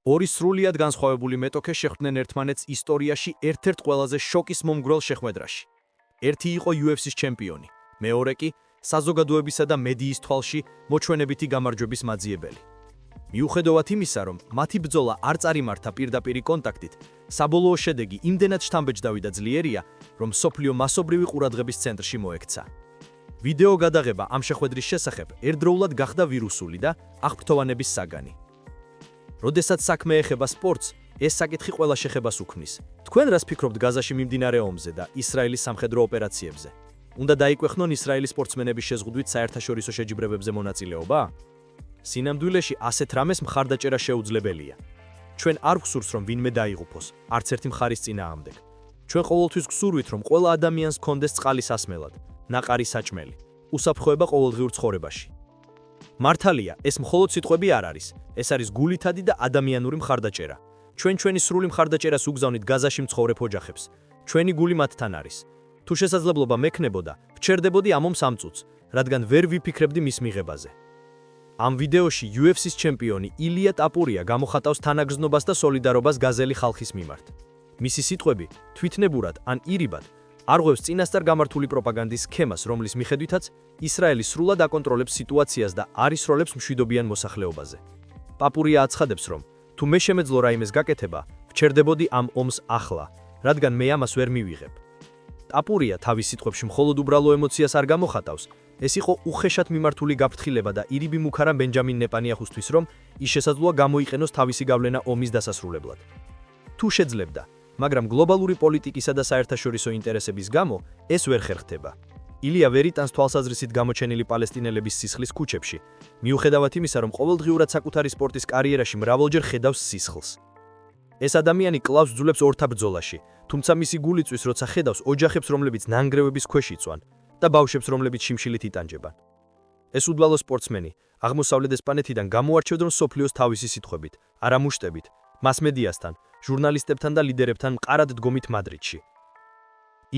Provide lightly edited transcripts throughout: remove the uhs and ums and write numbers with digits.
ორი სრულიად განსხვავებული მეტოქე შეხვდნენ ერთმანეთს ისტორიაში ერთ-ერთ ყველაზე შოკის მომგვრელ შეხვედრაში. ერთი იყო UFC-ს ჩემპიონი, მეორე კი საზოგადოებისა და მედიის თვალში მოჩვენებითი გამარჯვების მაძიებელი. მიუხედავად იმისა, რომ მათი ბრძოლა არ წარიმართა პირდაპირი კონტაქტით, საბოლოო შედეგი იმდენად შთამბეჭდავი და ძლიერია, რომ მსოფლიო მასობრივი ყურადღების ცენტრში მოექცა. ვიდეო გადაღება ამ შეხვედრის შესახებ ერთდროულად გახდა ვირუსული და აღფრთოვანების საგანი. როდესაც საქმე ეხება სპორტს, ეს საკითხი ყველა შეხებას უქმნის. თქვენ რას ფიქრობთ გაზაში მიმდინარე ომზე და ისრაელის სამხედრო ოპერაციებზე? უნდა დაიკვეხნონ ისრაელის სპორტსმენების შეზღუდვით საერთაშორისო შეჯიბრებებზე მონაწილეობა? სინამდვილეში ასეთ რამეს მხარდაჭერა შეუძლებელია. ჩვენ არ გვსურს, რომ ვინმე დაიღუპოს, არც ერთი მხარის წინააღმდეგ. ჩვენ ყოველთვის გვსურვით, რომ ყველა ადამიანს ჰქონდეს წყალი სასმელად, ნაყარი საჭმელი, უსაფრთხოება ყოველდღიურ ცხოვრებაში. მართალია, ეს მხოლოდ სიტყვები არ არის, ეს არის გულითადი და ადამიანური მხარდაჭერა. ჩვენი სრული მხარდაჭერას უგზავნით გაზაში მცხოვრებ ოჯახებს. ჩვენი გული მათთან არის. თუ შესაძლებლობა მექნებოდა, ვჩერდებოდი ამ ომს 3 წუთს, რადგან ვერ ვიფიქრებდი მის მიღებაზე. ამ ვიდეოში UFC-ს ჩემპიონი ილია ტაპურია გამოხატავს თანაგრძნობას და სოლიდარობას გაზელი ხალხის მიმართ. მისი სიტყვები თვითნებურად ან ირიბად არღვევს წინასწარ გამართული პროპაგანდის სქემას, რომლის მიხედვითაც ისრაელი სრულად აკონტროლებს სიტუაციას და არ ისროლებს მშვიდობიან მოსახლეობაზე. ტაპურია აცხადებს, რომ თუ მე შემეძლო რაიმეს გაკეთება, ვჩერდებოდი ამ ომს ახლა, რადგან მე ამას ვერ მივიღებ. ტაპურია თავის სიტყვებში მხოლოდ უბრალო ემოციას არ გამოხატავს, ეს იყო უხეშად მიმართული გაფრთხილება და ირიბი მუქარა ბენჯამინ ნეტანიაჰუსთვის, რომ ის შესაძლოა გამოიყენოს თავისი გავლენა ომის დასასრულებლად. თუ შეძლებდა, მაგრამ გლობალური პოლიტიკისა და საერთაშორისო ინტერესების გამო ეს ვერ ხერხდება. ილია ვერ იტანს თვალსაზრისით გამოჩენილი პალესტინელების სისხლის ქუჩებში, მიუხედავად იმისა, რომ ყოველდღიურად საკუთარი სპორტის კარიერაში მრავალჯერ ხედავს სისხლს. ეს ადამიანი კლავს ძულებს ორთა ბრძოლაში, თუმცა მისი გული წვის, როცა ხედავს ოჯახებს, რომლებიც ნანგრევების ქვეშ იწვან და ბავშვებს, რომლებიც შიმშილით იტანჯებან. ეს უდვალო სპორტსმენი აღმოსავლეთ ესპანეთიდან გამოარჩევდა მსოფლიოს თავისი სიტყვებით, არა მუშტებით, მასმედიასთან, ჟურნალისტებთან და ლიდერებთან მყარად დგომით მადრიდში.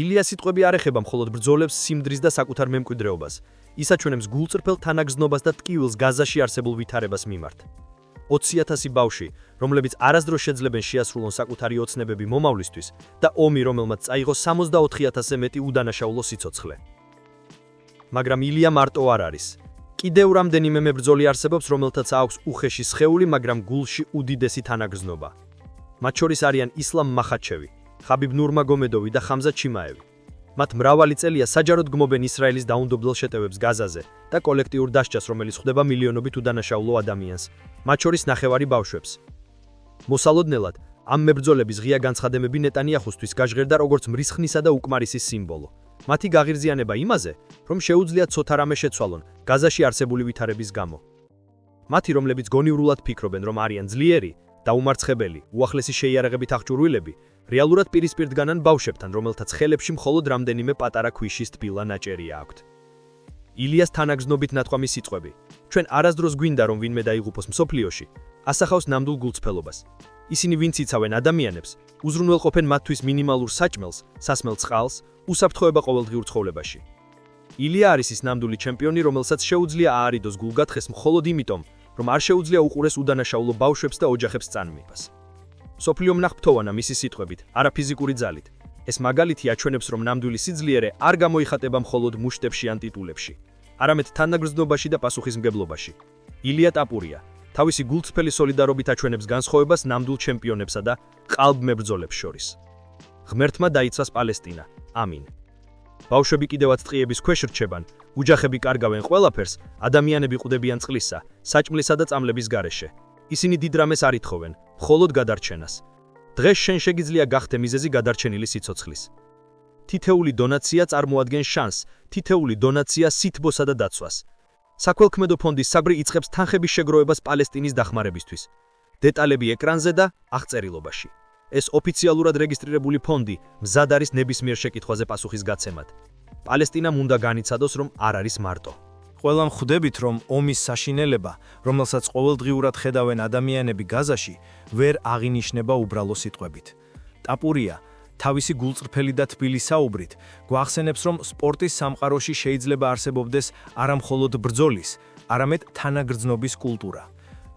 ილიას სიტყვები არ ეხება მხოლოდ ბრძოლებს, სიმდრის და საკუთარ მემკვიდრეობას, ის აჩვენებს გულწრფელ თანაგრძნობას და ტკივილს გაზაში არსებულ ვითარებას მიმართ. 20,000 ბავშვი, რომლებიც არასდროს შეძლებენ შეასრულონ საკუთარი ოცნებები მომავლისთვის და ომი, რომელმაც წაიღო 64,000-ზე მეტი უდანაშაულო სიცოცხლე. მაგრამ ილია მარტო არ არის. კიდევ რამდენიმე მებრძოლი არსებობს, რომელთაც აქვს უხეში სხეული, მაგრამ გულში უდიდესი თანაგრძნობა. მათ შორის არიან ისლამ მახაჩევი, ხაბიბ ნურმაგომედოვი და ხამზა ჩიმაევი. მათ მრავალი წელია საჯაროდ გმობენ ისრაელის დაუნდობლელ შეტევებს გაზაზე და კოლექტიურ დასჯას, რომელიც ხვდება მილიონობით უდანაშაულო ადამიანს, მათ შორის ნახევარი ბავშვებს. მოსალოდნელად, ამ მებრძოლების ღია განცხადებები ნეტანიაჰუსთვის გაჟღერდა როგორც მრისხნისა და უკმარისის სიმბოლო. მათი გაღიზიანება იმაზე, რომ შეუძლია ცოტა რამე შეცვალონ გაზაში არსებული ვითარების გამო. მათი, რომლებიც გონივრულად ფიქრობენ, რომ არიან ძლიერი, დაუმარცხებელი, უახლესი შეიარაღებით აღჭურვილები, რეალურად პირისპირ დგანან ბავშვებთან, რომელთაც ხელებში მხოლოდ რამდენიმე პატარა ქვიშის თბილა ნაჭერი აქვთ. ილიას თანაგრძნობით ნათქვამი სიტყვები. ჩვენ არასდროს გვინდა, რომ ვინმე დაიღუპოს მსოფლიოში, ასახავს ნამდვილ გულწრფელობას. ისინი ვინც იცავენ ადამიანებს, უზრუნველყოფენ მათთვის მინიმალურ საჭმელს, სასმელ წყალს, უსაფრთხოება ყოველდღიურ ცხოვრებაში. ილია არის ის ნამდვილი ჩემპიონი, რომელსაც შეუძლია აარიდოს გულგათხეს მხოლოდ იმიტომ, რომ არ შეუძლია უყურეს უდანაშაულო ბავშვებს და ოჯახებს წანმიფას. სოფლიო მნახფთოვანა მისი სიტყვებით, არა ფიზიკური ძალით. ეს მაგალითი აჩვენებს, რომ ნამდვილი სიძლიერე არ გამოიხატება მხოლოდ მუშტებში ან ტიტულებში, არამედ თანაგრძნობაში და პასუხისმგებლობაში. ილია ტაპურია თავისი გულწრფელი სოლიდარობით აჩვენებს განსხვავებას ნამდვილ ჩემპიონებსა და ყალბმებრძოლებს შორის. ღმერთმა დაიცვას პალესტინა. ამინ. ბავშვები კიდევაც ტყიების ქვეშ რჩებან, უჯახები კარგავენ ყველაფერს, ადამიანები ყვდებიან წყლისა, საჭმლისა და წამლების გარეშე. ისინი დიდ რამეს არ ითხოვენ, მხოლოდ გადარჩენას. დღეს შენ შეგიძლია გახდე მიზეზი გადარჩენილი სიცოცხლის. თითეული დონაცია წარმოადგენს შანსს, თითეული დონაცია სითბოსა და დაცვას. საქველქმედო ფონდის საგრი იწყებს თანხების შეგროვებას პალესტინის დახმარებისთვის. დეტალები ეკრანზე და აღწერილობაში. ეს ოფიციალურად რეგისტრირებული ფონდი მზად არის ნებისმიერ შეკითხვაზე პასუხის გაცემად. პალესტინამ უნდა განიცადოს, რომ არ არის მარტო. ყველამ ხვდებით, რომ ომის საშინელება, რომელსაც ყოველდღიურად ხედავენ ადამიანები გაზაში, ვერ აღინიშნება უბრალო სიტყვებით. ტაპურია თავისი გულწრფელი და თბილი საუბრით გვახსენებს, რომ სპორტის სამყაროში შეიძლება არსებობდეს არა მხოლოდ ბრძოლის, არამედ თანაგრძნობის კულტურა.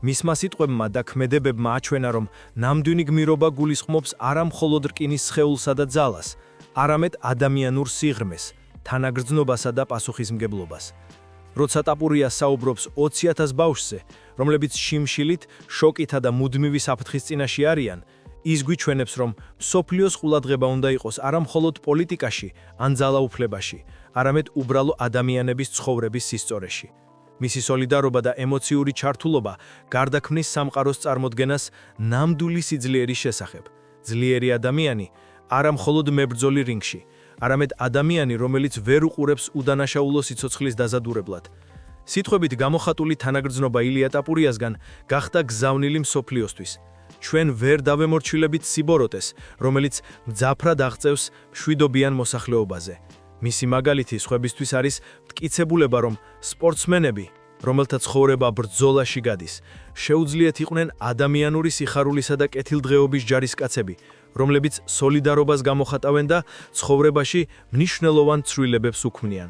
მისმა სიტყვებმა და ქმედებებმა აჩვენა, რომ ნამდვილი გმირობა გულისხმობს არა მხოლოდ რკინის სხეულსა და ძალას, არამედ ადამიანურ სიღრმეს, თანაგრძნობასა და პასუხისმგებლობას. როცა ტაპურია საუბრობს 20,000 ბავშვზე, რომლებიც შიმშილით, შოკითა და მუდმივი საფრთხის წინაშე არიან, ის გვიჩვენებს, რომ მსოფლიოს ყურადღება უნდა იყოს არა მხოლოდ პოლიტიკაში ან ძალაუფლებაში, არამედ უბრალო ადამიანების ცხოვრების სისწორეში. მისი სოლიდარობა და ემოციური ჩართულობა გარდაქმნის სამყაროს წარმოდგენას ნამდვილი სიძლიერის შესახებ. ძლიერი ადამიანი არა მხოლოდ მებრძოლი რინგში, არამედ ადამიანი, რომელიც ვერ უყურებს უდანაშაულო სიცოცხლის დაზადურებლად. სიტყვებით გამოხატული თანაგრძნობა ილია ტაპურიასგან გახდა გზავნილი მსოფლიოსთვის. ჩვენ ვერ დავემორჩილებით სიბოროტეს, რომელიც მძაფრად აღწევს მშვიდობიან მოსახლეობაზე. მისი მაგალითი სხვებისთვის არის მტკიცებულება, რომ სპორტსმენები, რომელთა ცხოვრება ბრძოლაში გადის, შეუძლიათ იყვნენ ადამიანური სიხარულისა და კეთილდღეობის ჯარისკაცები, რომლებიც სოლიდარობას გამოხატავენ და ცხოვრებაში მნიშვნელოვან ცვლილებებს უქმნიან.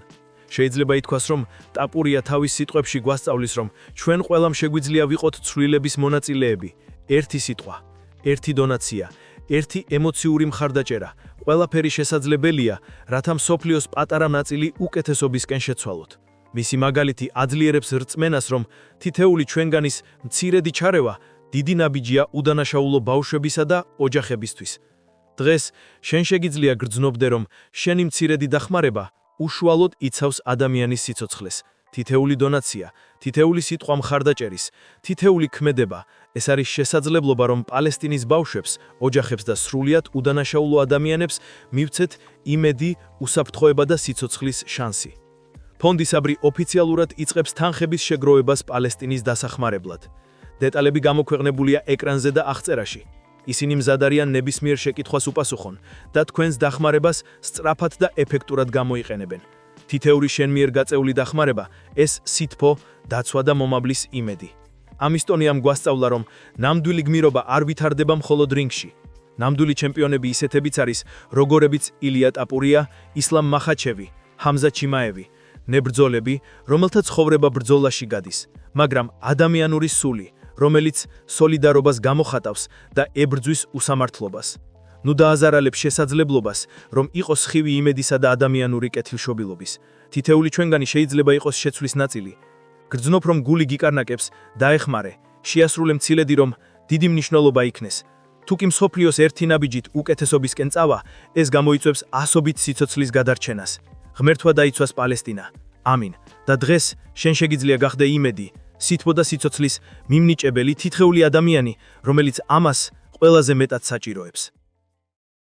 შეიძლება ითქვას, რომ ტაპურია თავის სიტყვებში გვასწავლის, რომ ჩვენ ყველამ შეგვიძლია ვიყოთ ცვლილების მონაწილეები. ერთი სიტყვა, ერთი დონაცია, ერთი ემოციური მხარდაჭერა, ყველაფერი შესაძლებელია, რათა მსოფლიოს პატარა ნაწილი უკეთესობისკენ შეცვალოთ. მისი მაგალითი აძლიერებს რწმენას, რომ თითეული ჩვენგანის მცირედი ჩარევა დიდი ნაბიჯია უდანაშაულო ბავშვებისა და ოჯახებისთვის. დღეს შენ შეგიძლია გრძნობდე, რომ შენი მცირედი დახმარება უშუალოდ იცავს ადამიანის სიცოცხლეს. თითეული დონაცია, თითეული სიტყვა მხარდაჭერის, თითეული ქმედება, ეს არის შესაძლებლობა, რომ პალესტინის ბავშვებს, ოჯახებს და სრულიად უდანაშაულო ადამიანებს მივცეთ იმედი, უსაფრთხოება და სიცოცხლის შანსი. ფონდი საბრი ოფიციალურად იწყებს თანხების შეგროვებას პალესტინის დასახმარებლად. დეტალები გამოქვეყნებულია ეკრანზე და აღწერაში. ისინი მზად არიან ნებისმიერ შეკითხვას უპასუხონ და თქვენს დახმარებას სწრაფად და ეფექტურად გამოიყენებენ. თითეული შენ მიერ გაწეული დახმარება, ეს სითბო, დაცვა და მომავლის იმედი. ამ ისტორიამ გვასწავლა, რომ ნამდვილი გმირობა არ ვითარდება მხოლოდ რინგში. ნამდვილი ჩემპიონები ისეთებიც არის, როგორებიც ილია ტაპურია, ისლამ მახაჩევი, ჰამზა ჩიმაევი, ნებრძოლები, რომელთა ცხოვრება ბრძოლაში გადის, მაგრამ ადამიანური სული, რომელიც სოლიდარობას გამოხატავს და ებრძვის უსამართლობას. ნუ დააზარალებ შესაძლებლობას, რომ იყოს ხივი იმედისა და ადამიანური კეთილშობილობის. თითეული ჩვენგანი შეიძლება იყოს შეცვლის ნაწილი. გრძნობ, რომ გული გიკარნაკებს, დაეხმარე, შეასრულე მცილედი, რომ დიდი მნიშვნელობა იქნეს. თუ კი მსოფლიოს ერთი ნაბიჯით უკეთესობისკენ წავა, ეს გამოიწვევს ასობით სიცოცხლის გადარჩენას. ღმერთმა დაიცვას პალესტინა. ამინ. და დღეს შენ შეგიძლია გახდე იმედი, სითბო და სიცოცხლის მიმნიჭებელი თითეული ადამიანი, რომელიც ამას ყველაზე მეტად საჭიროებს.